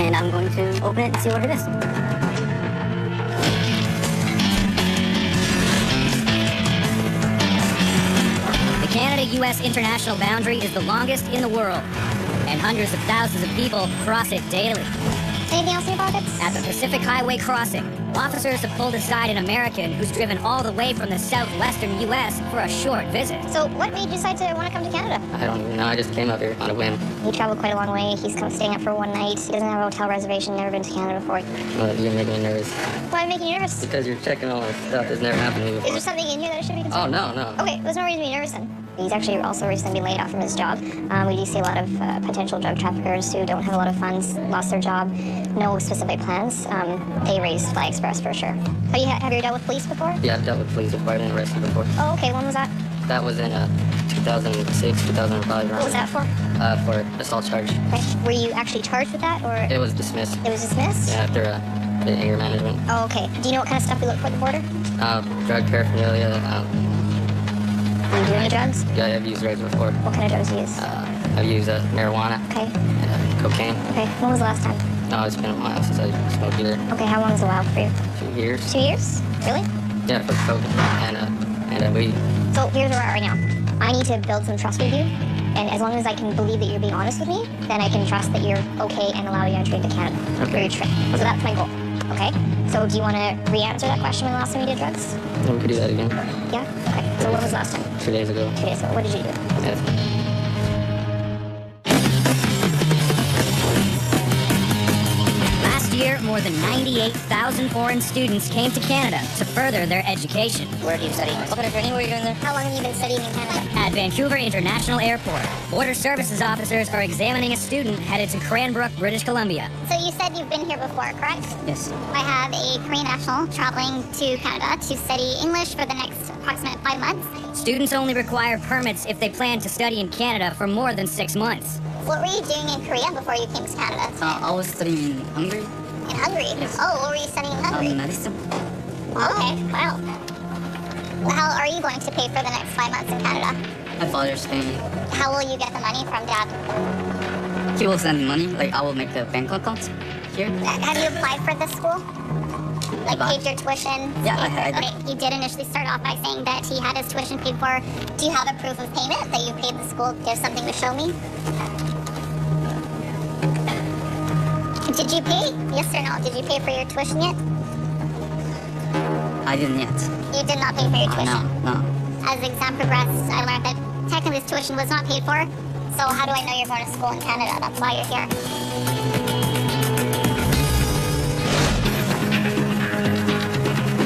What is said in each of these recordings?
and I'm going to open it and see what it is. The Canada-U.S. international boundary is the longest in the world, and hundreds of thousands of people cross it daily. Anything else in your pockets? At the Pacific Highway crossing, officers have pulled aside an American who's driven all the way from the southwestern U.S. for a short visit. So what made you decide to want to come to Canada? I don't even know. I just came up here on a whim. He traveled quite a long way. He's come staying up for one night. He doesn't have a hotel reservation, never been to Canada before. You're making me nervous. Why am I making you nervous? Because you're checking all this stuff that's never happened to me Is before. there something in here that I should be concerned? Oh, no. Okay, there's no reason to be nervous then. He's actually also recently been laid off from his job. We do see a lot of potential drug traffickers who don't have a lot of funds, lost their job, no specific plans. They raise flags for us for sure. Have you dealt with police before? Yeah, I've dealt with police before. I've been arrested before. Oh, okay. When was that? That was in 2006, 2005. What was that for? For assault charge. Okay. Were you actually charged with that, or It was dismissed. it was dismissed? Yeah, after the anger management. Oh, okay. Do you know what kind of stuff we look for at the border? Drug paraphernalia. You do any drugs? Yeah, I've used drugs before. What kind of drugs do you use? I've used marijuana Okay. and cocaine. Okay. When was the last time? No, it's been a while since I smoked either. Okay. How long is a while for you? 2 years. 2 years? Really? Yeah, for coke and weed. So here's where we're at right now. I need to build some trust with you. And as long as I can believe that you're being honest with me, then I can trust that you're okay and allow you entry into Canada for your trip. So that's my goal. Okay? So do you want to re-answer that question when the last time you did drugs? We could do that again. Yeah? Okay. So when was the last time? 2 days ago. 2 days ago. What did you do? Yeah. Last year, more than 98,000 foreign students came to Canada to further their education. Where do you study? What kind of training were you doing there? How long have you been studying in Canada? At Vancouver International Airport, border services officers are examining a student headed to Cranbrook, British Columbia. So you said you've been here before, correct? Yes. I have a Korean national traveling to Canada to study English for the next approximate 5 months. Students only require permits if they plan to study in Canada for more than 6 months. What were you doing in Korea before you came to Canada? I was studying in Hungary, In Hungary? Yes. Oh, what were you studying in Hungary? medicine. Okay, wow. Well, how are you going to pay for the next 5 months in Canada? My father's paying me. How will you get the money from Dad? He will send me money, like I will make the bank account here. Have you applied for this school? Like Applied? paid your tuition? Yeah, I did. Okay, you did initially start off by saying that he had his tuition paid for. Do you have a proof of payment that you paid the school? Do you have something to show me? Did you pay? Yes or no? Did you pay for your tuition yet? I didn't yet. You did not pay for your tuition. No. As the exam progressed, I learned that technically this tuition was not paid for. So how do I know you're going to school in Canada? That's why you're here.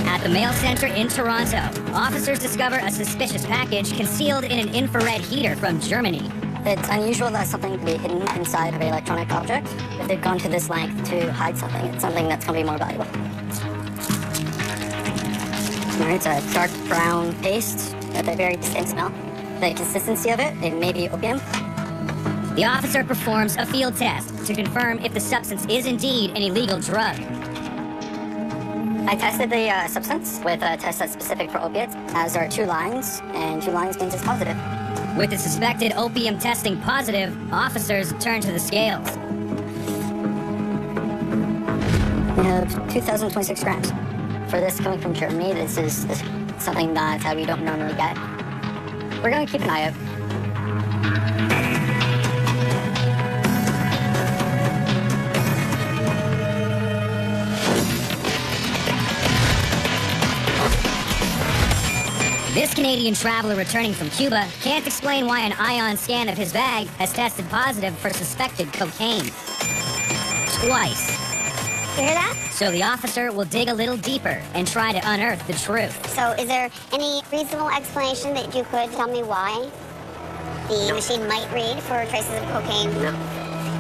At the mail center in Toronto, officers discover a suspicious package concealed in an infrared heater from Germany. It's unusual that something could be hidden inside of an electronic object. If they've gone to this length to hide something, it's something that's going to be more valuable. It's a dark brown paste with a very distinct smell. The consistency of it may be opium. The officer performs a field test to confirm if the substance is indeed an illegal drug. I tested the substance with a test that's specific for opiates, as there are 2 lines, and 2 lines means it's positive. With the suspected opium testing positive, officers turn to the scales. We have 2,026 grams. For this coming from Germany, this is something that we don't normally get. We're going to keep an eye out. This Canadian traveler returning from Cuba can't explain why an ion scan of his bag has tested positive for suspected cocaine. Twice. You hear that? So the officer will dig a little deeper and try to unearth the truth. So is there any reasonable explanation that you could tell me why the machine might read for traces of cocaine? No.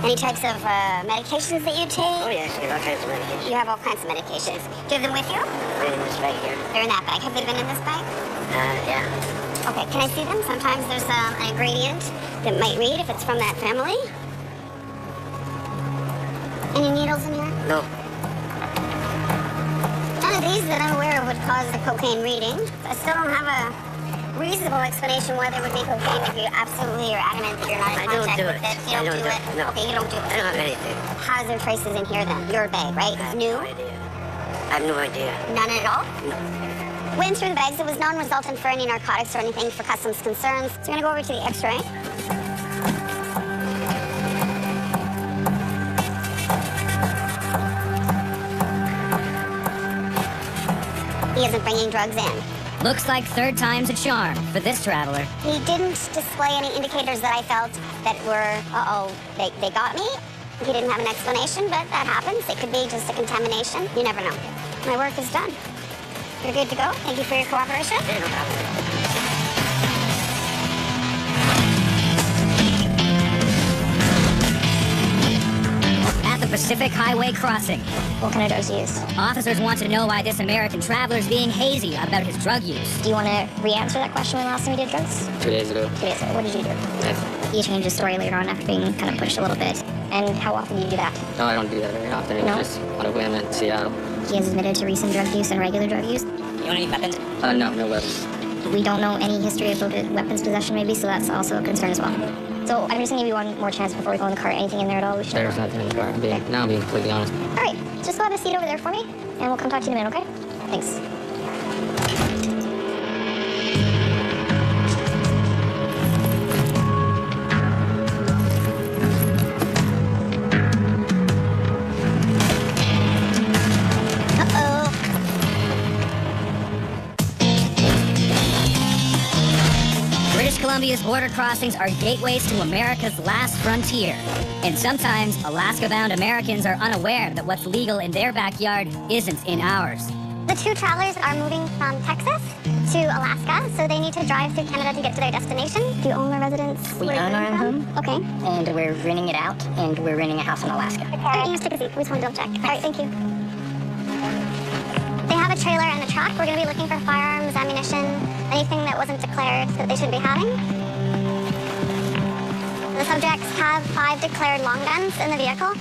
Any types of medications that you take? Oh yeah, there's all kinds of medications. You have all kinds of medications. Do you have them with you? In this right here. They're in that bag. Have they been in this bag? Yeah. Okay, can I see them? Sometimes there's an ingredient that might read if it's from that family. Any needles in here? No. None of these that I'm aware of would cause the cocaine reading. I still don't have reasonable explanation why there would be cocaine if you absolutely are adamant that you're not in I don't contact do with it. it. You I don't do it. No. Okay, you don't do I it. don't have anything. How's there traces in here then? Your bag, right? It's new? No idea. I have no idea. None at all? No. Went through the bags. It was non-resultant for any narcotics or anything for customs concerns. So we're gonna go over to the X-ray. He isn't bringing drugs in. Looks like third time's a charm for this traveler. He didn't display any indicators that I felt that were, they got me. He didn't have an explanation, but that happens. It could be just a contamination. You never know. My work is done. You're good to go. Thank you for your cooperation. Yeah, no problem. At the Pacific Highway crossing, What kind of drugs do you use? officers want to know why this American traveler is being hazy about his drug use. Do you want to re-answer that question when last time you did drugs? 2 days ago. 2 days ago. What did you do? Yes. You changed your story later on after being kind of pushed a little bit. And how often do you do that? No, I don't do that very often. It was No? just one of them in Seattle. He has admitted to recent drug use and regular drug use. You want any weapons? No weapons. We don't know any history of weapons possession maybe, so that's also a concern as well. So I'm just gonna give you one more chance before we go in the car. Anything in there at all we should know? There's nothing in the car. I'm being completely honest. All right, just go have a seat over there for me, and we'll come talk to you in a minute, okay? Thanks. Uh-oh. British Columbia's border crossings are gateways to America's last frontier. And sometimes Alaska-bound Americans are unaware that what's legal in their backyard isn't in ours. The two travelers are moving from Texas to Alaska, so they need to drive through Canada to get to their destination. Do you own the residence? We where own you're our from? home. Okay. And we're renting it out, and we're renting a house in Alaska. All right, you just take a seat. We just want to double check. All right, thank you. They have a trailer and a truck. We're going to be looking for firearms, ammunition, anything that wasn't declared that they should be having. The subjects have 5 declared long guns in the vehicle.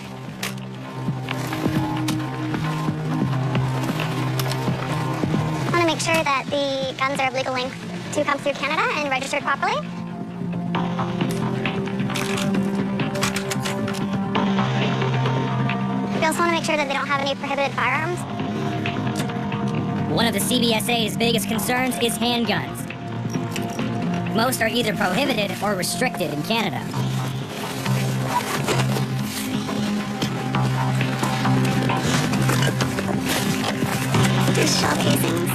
I want to make sure that the guns are of legal length to come through Canada and registered properly. We also want to make sure that they don't have any prohibited firearms. One of the CBSA's biggest concerns is handguns. Most are either prohibited or restricted in Canada. There's shell casings.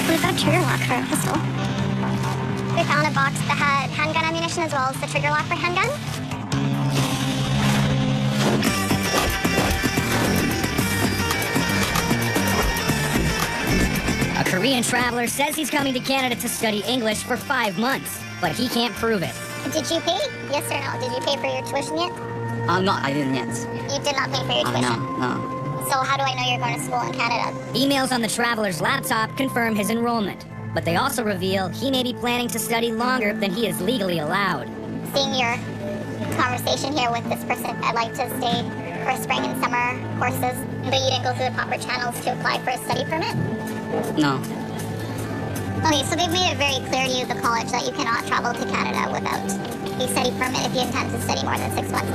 We've got a trigger lock for a pistol. We found a box that had handgun ammunition as well as the trigger lock for handgun. A Korean traveler says he's coming to Canada to study English for 5 months, but he can't prove it. Did you pay? Yes or no? Did you pay for your tuition yet? No, I didn't yet. You did not pay for your tuition. No. So how do I know you're going to school in Canada? Emails on the traveler's laptop confirm his enrollment, but they also reveal he may be planning to study longer than he is legally allowed. Seeing your conversation here with this person, I'd like to stay for spring and summer courses, but you didn't go through the proper channels to apply for a study permit? No. Okay, so they've made it very clear to you at the college that you cannot travel to Canada without a study permit if you intend to study more than 6 months.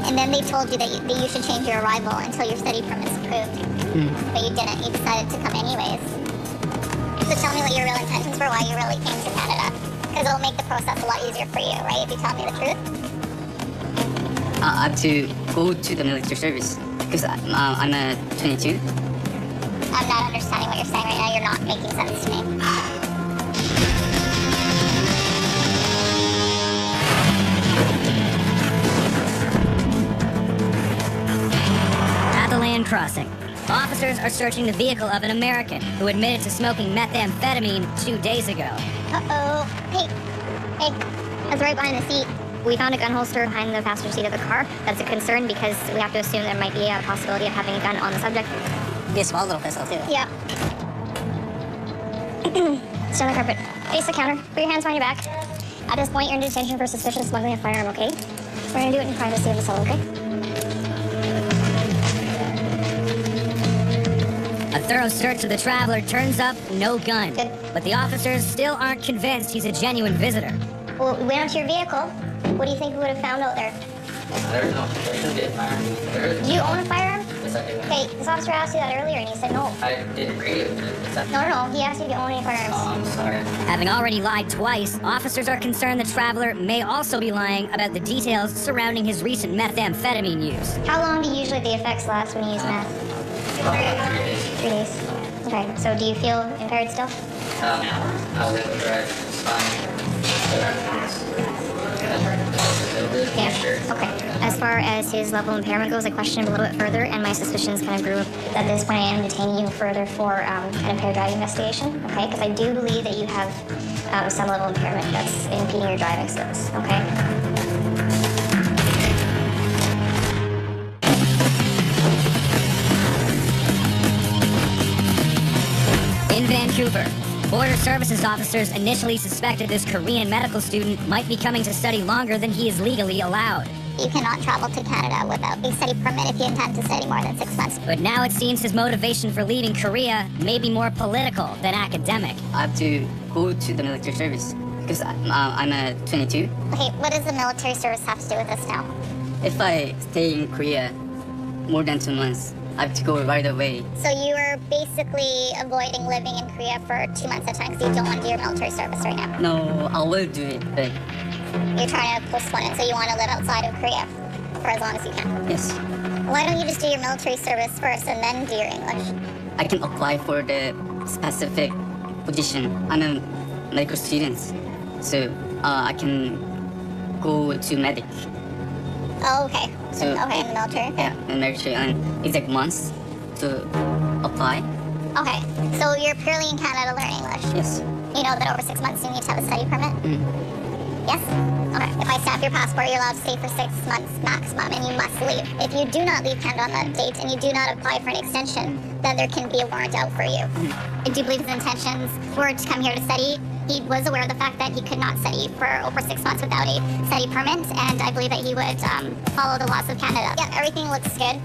And then they told you that you should change your arrival until your study permit's approved. But you didn't. You decided to come anyways. So tell me what your real intentions were, why you really came to Canada. Because it'll make the process a lot easier for you, right, if you tell me the truth? I have to go to the military service because I'm 22. I'm not understanding what you're saying right now. You're not making sense to me. At the land crossing, officers are searching the vehicle of an American who admitted to smoking methamphetamine 2 days ago. Uh-oh. Hey, that's right behind the seat. We found a gun holster behind the passenger seat of the car. That's a concern because we have to assume there might be a possibility of having a gun on the subject. Be a small little pistol too. Yeah. Sit on the carpet. Face the counter. Put your hands behind your back. At this point, you're in detention for suspicious smuggling a firearm, okay? We're gonna do it in privacy of the cell, okay? A thorough search of the traveler turns up no gun. Good. But the officers still aren't convinced he's a genuine visitor. Well, we went out to your vehicle. What do you think we would have found out there? There shouldn't be a firearm. Do you own a firearm? Yes, I do. Okay, this officer asked you that earlier and you said no. I didn't read it. No, he asked you if you own any firearms. Oh, I'm sorry. Having already lied twice, officers are concerned the traveler may also be lying about the details surrounding his recent methamphetamine use. How long do usually the effects last when you use meth? 3 days. Okay, so do you feel impaired still? I was able to drive. It's fine. Yeah. Okay. As far as his level of impairment goes, I questioned him a little bit further, and my suspicions kind of grew. At this point, I am detaining you further for an impaired driving investigation. Okay, because I do believe that you have some level of impairment that's impeding your driving skills. Okay. In Vancouver, Border Services officers initially suspected this Korean medical student might be coming to study longer than he is legally allowed. You cannot travel to Canada without a study permit if you intend to study more than 6 months. But now it seems his motivation for leaving Korea may be more political than academic. I have to go to the military service because I'm 22. Okay, what does the military service have to do with this now? If I stay in Korea more than 2 months, I have to go right away. So you are basically avoiding living in Korea for 2 months at a time because you don't want to do your military service right now. No, I will do it, but You're trying to postpone it, so you want to live outside of Korea for as long as you can. yes, Why don't you just do your military service first and then do your English? I can apply for the specific position. I'm a medical student, so I can go to medic. Oh, okay. So- Okay, in the military. Yeah, in military, and exact months to apply. Okay, so you're purely in Canada to learn English. Yes. You know that over 6 months you need to have a study permit? Yes? Okay. If I stamp your passport, you're allowed to stay for 6 months maximum, and you must leave. If you do not leave Canada on that date and you do not apply for an extension, then there can be a warrant out for you. I do believe his intentions were to come here to study. He was aware of the fact that he could not study for over 6 months without a study permit, and I believe that he would follow the laws of Canada. Yeah, everything looks good.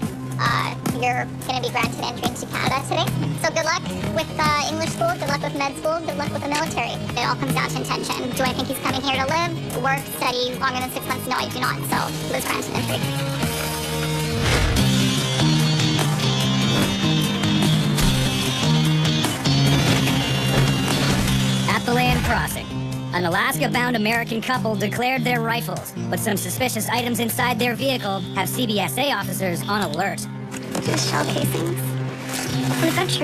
You're going to be granted entry into Canada today. So good luck with English school, good luck with med school, good luck with the military. It all comes down to intention. Do I think he's coming here to live, work, study longer than 6 months? No, I do not. So he was granted entry. At the land crossing, an Alaska-bound American couple declared their rifles, but some suspicious items inside their vehicle have CBSA officers on alert. Just shell casings. Adventure.